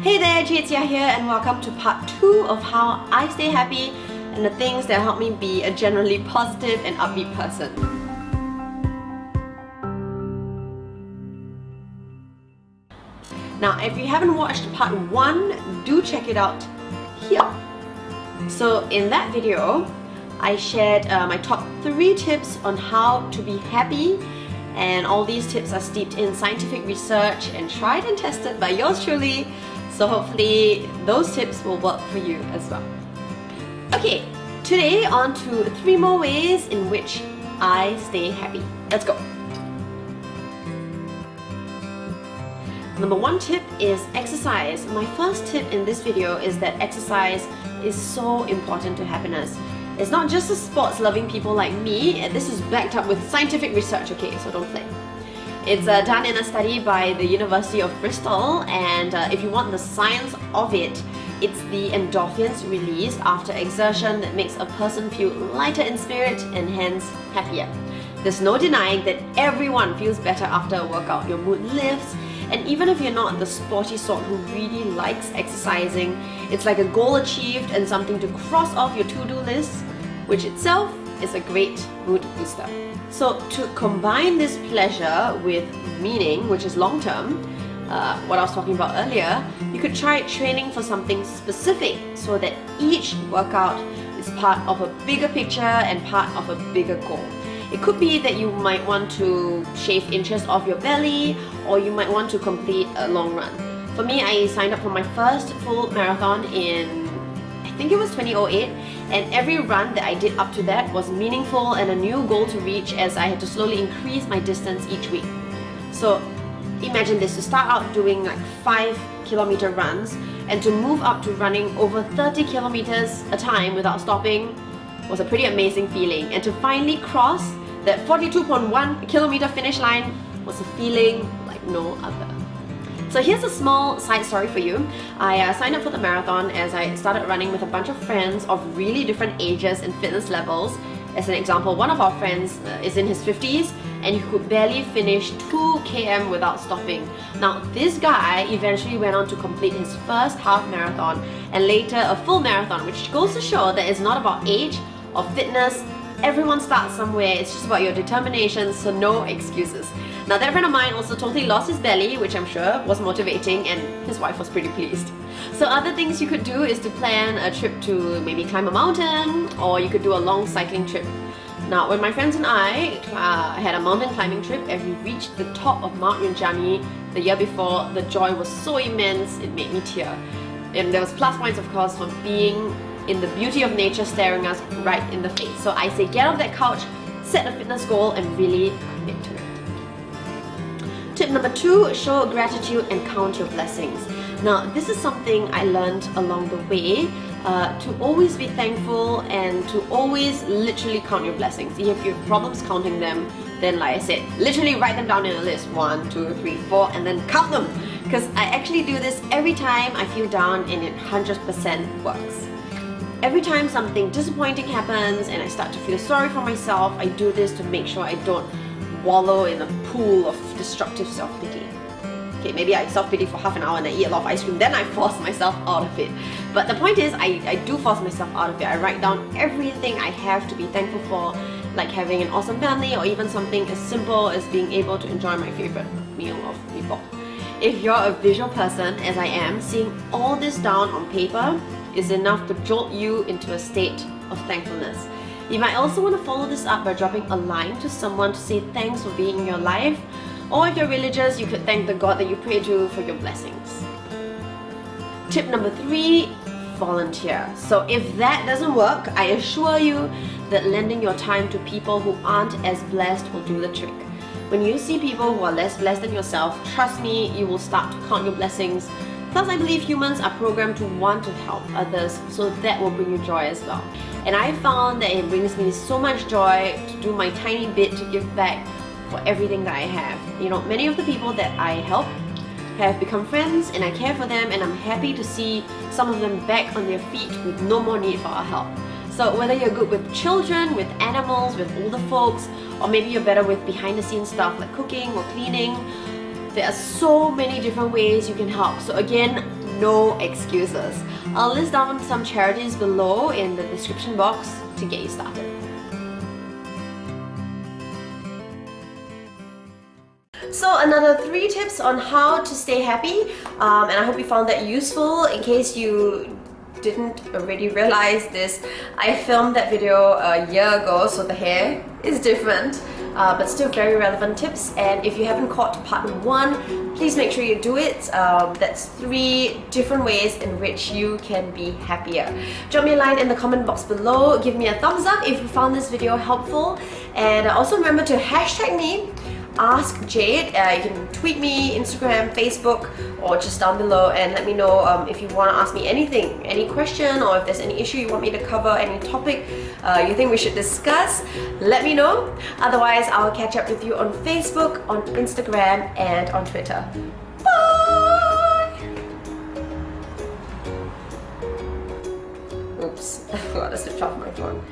Hey there, Jade Seah here, and welcome to part 2 of how I stay happy and the things that help me be a generally positive and upbeat person. Now, if you haven't watched part 1, do check it out here. So in that video, I shared my top 3 tips on how to be happy, and all these tips are steeped in scientific research and tried and tested by yours truly. So hopefully those tips will work for you as well. Okay, today on to 3 more ways in which I stay happy. Let's go. Number 1 tip is exercise. My first tip in this video is that exercise is so important to happiness. It's not just for sports-loving people like me, and this is backed up with scientific research, okay, so don't play. It's done in a study by the University of Bristol, and if you want the science of it, it's the endorphins released after exertion that makes a person feel lighter in spirit and hence happier. There's no denying that everyone feels better after a workout. Your mood lifts, and even if you're not the sporty sort who really likes exercising, it's like a goal achieved and something to cross off your to-do list, which itself is a great mood booster. So to combine this pleasure with meaning, which is long-term, what I was talking about earlier, you could try training for something specific so that each workout is part of a bigger picture and part of a bigger goal. It could be that you might want to shave inches off your belly, or you might want to complete a long run. For me, I signed up for my first full marathon in, I think it was 2008, and every run that I did up to that was meaningful and a new goal to reach, as I had to slowly increase my distance each week. So imagine this, to start out doing like 5-kilometer runs and to move up to running over 30 kilometers a time without stopping was a pretty amazing feeling, and to finally cross that 42.1 kilometer finish line was a feeling like no other. So here's a small side story for you. I signed up for the marathon as I started running with a bunch of friends of really different ages and fitness levels. As an example, one of our friends is in his 50s and he could barely finish 2 km without stopping. Now this guy eventually went on to complete his first half marathon and later a full marathon, which goes to show that it's not about age or fitness. Everyone starts somewhere, it's just about your determination, so no excuses. Now that friend of mine also totally lost his belly, which I'm sure was motivating, and his wife was pretty pleased. So other things you could do is to plan a trip to maybe climb a mountain, or you could do a long cycling trip. Now when my friends and I had a mountain climbing trip and we reached the top of Mount Rinjani the year before, the joy was so immense it made me tear. And there was plus points, of course, for being in the beauty of nature staring us right in the face. So I say get off that couch, set a fitness goal and really commit to it. Tip number 2, show gratitude and count your blessings. Now this is something I learned along the way, to always be thankful and to always literally count your blessings. If you have problems counting them, then like I said, literally write them down in a list, 1, 2, 3, 4, and then count them. Because I actually do this every time I feel down and it 100% works. Every time something disappointing happens and I start to feel sorry for myself, I do this to make sure I don't wallow in a pool of destructive self-pity. Okay, maybe I self-pity for half an hour and I eat a lot of ice cream, then I force myself out of it. But the point is, I do force myself out of it. I write down everything I have to be thankful for, like having an awesome family or even something as simple as being able to enjoy my favorite meal of meatball. If you're a visual person, as I am, seeing all this down on paper is enough to jolt you into a state of thankfulness. You might also want to follow this up by dropping a line to someone to say thanks for being in your life, or if you're religious, you could thank the God that you pray to for your blessings. Tip number 3, volunteer. So if that doesn't work, I assure you that lending your time to people who aren't as blessed will do the trick. When you see people who are less blessed than yourself, trust me, you will start to count your blessings. Plus, I believe humans are programmed to want to help others, so that will bring you joy as well. And I found that it brings me so much joy to do my tiny bit to give back for everything that I have. You know, many of the people that I help have become friends and I care for them, and I'm happy to see some of them back on their feet with no more need for our help. So whether you're good with children, with animals, with older folks, or maybe you're better with behind the scenes stuff like cooking or cleaning, there are so many different ways you can help. So again, no excuses. I'll list down some charities below in the description box to get you started. So another 3 tips on how to stay happy, and I hope you found that useful. In case you didn't already realize this, I filmed that video a year ago, so the hair is different, but still very relevant tips. And if you haven't caught part 1, please make sure you do it. That's 3 different ways in which you can be happier. Drop me a line in the comment box below, give me a thumbs up if you found this video helpful, and also remember to hashtag me, Ask Jade. You can tweet me, Instagram, Facebook, or just down below and let me know if you want to ask me anything, any question, or if there's any issue you want me to cover, any topic you think we should discuss, let me know. Otherwise, I'll catch up with you on Facebook, on Instagram, and on Twitter. Bye! Oops, I forgot to switch off my phone.